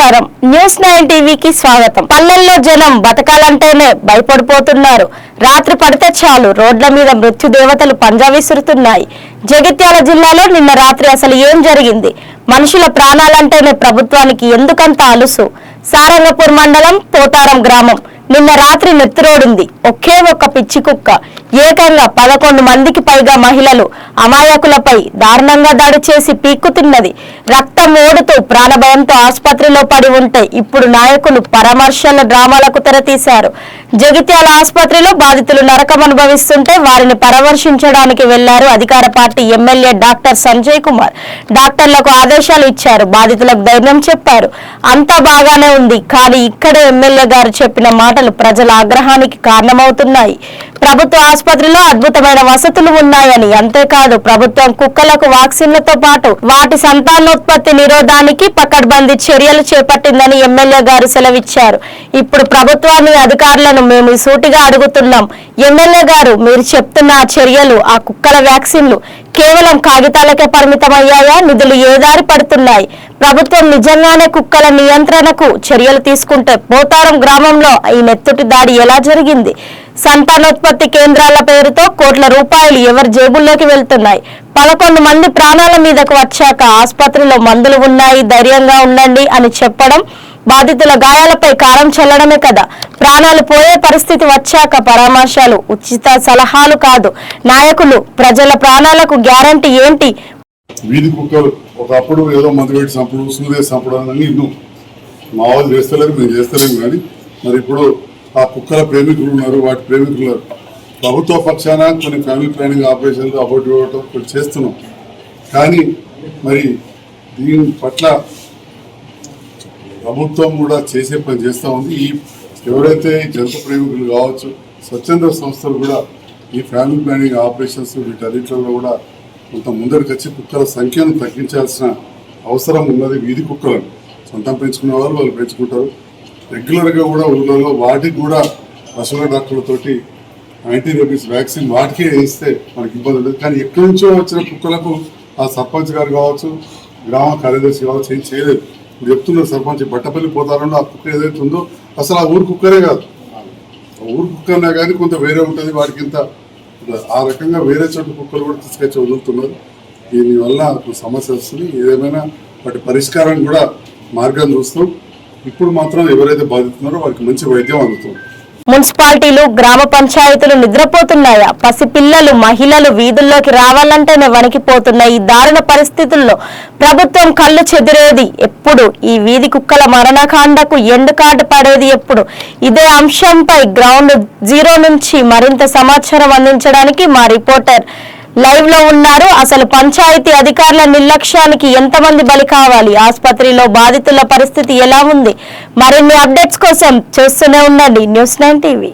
నమస్కారం న్యూస్ 9 టీవీకి స్వాగతం. పల్లెల్లో జనం బతకాలంటేనే భయపడిపోతున్నారు. రాత్రి పడితే చాలు రోడ్ల మీద మృత్యు దేవతలు పంజా విసురుతున్నాయి. జగిత్యాల జిల్లాలో నిన్న రాత్రి అసలు ఏం జరిగింది? మనుషుల ప్రాణాలంటేనే ప్రభుత్వానికి ఎందుకంత అలుసు? సారంగపూర్ మండలం పోతారం గ్రామం నిన్న రాత్రి నెత్తిరోడింది. ఒకే ఒక్క పిచ్చి కుక్క ఏకంగా 11 మందికి పైగా మహిళలు అమాయకులపై దారుణంగా దాడి చేసి పీక్కుతున్నది. రక్తం ఓడుతూ ప్రాణభయంతో ఆసుపత్రిలో పడి ఉంటే ఇప్పుడు నాయకులు పరామర్శల డ్రామాలకు తెరతీశారు. జగిత్యాల ఆసుపత్రిలో బాధితులు నరకం అనుభవిస్తుంటే వారిని పరామర్శించడానికి వెళ్లారు అధికార party MLA doctor Sanjay Kumar. డాక్టర్లకు ఆదేశాలు ఇచ్చారు, బాధితులకు ధైర్యం చెప్పారు. అంతా బాగానే ఉంది, కానీ ఇక్కడే ఎమ్మెల్యే గారు చెప్పిన మాటలు ప్రజల ఆగ్రహానికి కారణమవుతున్నాయి. ప్రభుత్వ ఆసుపత్రిలో అద్భుతమైన వసతులు ఉన్నాయని, అంతేకాదు ప్రభుత్వం కుక్కలకు వ్యాక్సిన్లతో పాటు వాటి సంతానోత్పత్తి నిరోధానికి పకడ్బందీ చర్యలు చేపట్టిందని ఎమ్మెల్యే గారు సెలవిచ్చారు. ఇప్పుడు ప్రభుత్వాన్ని అధికారులను మేము సూటిగా అడుగుతున్నాం. ఎమ్మెల్యే గారు, మీరు చెప్తున్న ఆ చర్యలు, ఆ కుక్కల వ్యాక్సిన్లు కేవలం కాగితాలకే పరిమితమయ్యాయా? నిధులు ఏదారి పడుతున్నాయి? ప్రభుత్వం నిజంగానే కుక్కల నియంత్రణకు చర్యలు తీసుకుంటే పోతారం గ్రామంలో ఈ నెత్తుటి దాడి ఎలా జరిగింది? సంతానోత్పత్తి కేంద్రాల పేరుతో కోట్ల రూపాయలు ఎవరి జేబుల్లోకి వెళ్తున్నాయి? 11 మంది ప్రాణాల మీదకు వచ్చాక ఆసుపత్రిలో మందులు ఉన్నాయి, ధైర్యంగా ఉండండి అని చెప్పడం బాధితుల గాయాలపై కారం చల్లడమే కదా. ప్రాణాలు పోయే పరిస్థితి వచ్చాక పరామర్శాలు, ఉచిత సలహాలు కాదు. నాయకులు ప్రజల ప్రాణాలకు గ్యారంటీ ఏంటి? వీధి కుక్కలు ఒకప్పుడు ఏదో మందు పెట్టి చంపడం, సూర్య చంపడం అని మా వాళ్ళు చేస్తలేరు, మేము చేస్తలేము. కానీ మరి ఇప్పుడు ఆ కుక్కల ప్రేమికులు ఉన్నారు, వాటి ప్రేమికులు ప్రభుత్వ పక్షాన కొన్ని ఫ్యామిలీ ప్లానింగ్ ఆపరేషన్లు అబౌట్ ఇవ్వటం కొన్ని చేస్తున్నాం. కానీ మరి దీని పట్ల ప్రభుత్వం కూడా చేసే పని చేస్తూ ఉంది. ఈ ఎవరైతే జంతు ప్రేమికులు కావచ్చు, స్వచ్ఛంద సంస్థలు కూడా ఈ ఫ్యామిలీ ప్లానింగ్ ఆపరేషన్స్ వీటన్నిటిలో కూడా కొంత ముందరికి వచ్చి కుక్కల సంఖ్యను తగ్గించాల్సిన అవసరం ఉన్నది. వీధి కుక్కలను సొంతం పెంచుకునే వాళ్ళు పెంచుకుంటారు. రెగ్యులర్గా కూడా ఊళ్ళలో వాటికి కూడా పశువుల డాక్టర్లతోటి యాంటీ రేబీస్ వ్యాక్సిన్ వాటికే వేస్తే మనకి ఇబ్బంది లేదు. కానీ ఎక్కడి నుంచో వచ్చిన కుక్కలకు ఆ సర్పంచ్ గారు కావచ్చు, గ్రామ కార్యదర్శి కావచ్చు ఏం చేయలేదు. ఇప్పుడు చెప్తున్నారు సర్పంచ్, బట్టపల్లి పోతారంలో ఆ కుక్క ఏదైతే ఉందో అసలు ఆ ఊరు కుక్కరే కాదు. ఆ ఊరు కుక్కనే కానీ కొంత వేరే ఉంటుంది, వాటికి ఇంత ఆ రకంగా వేరే చోట కుక్కలు కూడా తీసుకొచ్చి వదులుతున్నారు. దీనివల్ల సమస్య వస్తుంది. ఏదేమైనా వాటి పరిష్కారాన్ని కూడా మార్గాన్ని చూస్తాం. ఇప్పుడు మాత్రం ఎవరైతే బాధితున్నారో వారికి మంచి వైద్యం అందుతుంది. మున్సిపాలిటీలు, గ్రామ పంచాయతీలు నిద్రపోతున్నాయా? పసిపిల్లలు, మహిళలు వీధుల్లోకి రావాలంటేనే వణికిపోతున్న ఈ దారుణ పరిస్థితుల్లో ప్రభుత్వం కళ్ళు చెదిరేది ఎప్పుడు? ఈ వీధి కుక్కల మరణకాండకు ఎండ్ కార్డు పడేది ఎప్పుడు? ఇదే అంశంపై గ్రౌండ్ జీరో నుంచి మరింత సమాచారం అందించడానికి మా రిపోర్టర్ లైవ్ లో ఉన్నారు. అసలు పంచాయతీ అధికారుల నిర్లక్ష్యానికి ఎంతమంది బలి కావాలి? ఆసుపత్రిలో బాధితుల పరిస్థితి ఎలా ఉంది? మరిన్ని అప్డేట్స్ కోసం చూస్తూనే ఉండండి న్యూస్ 9 టీవీ.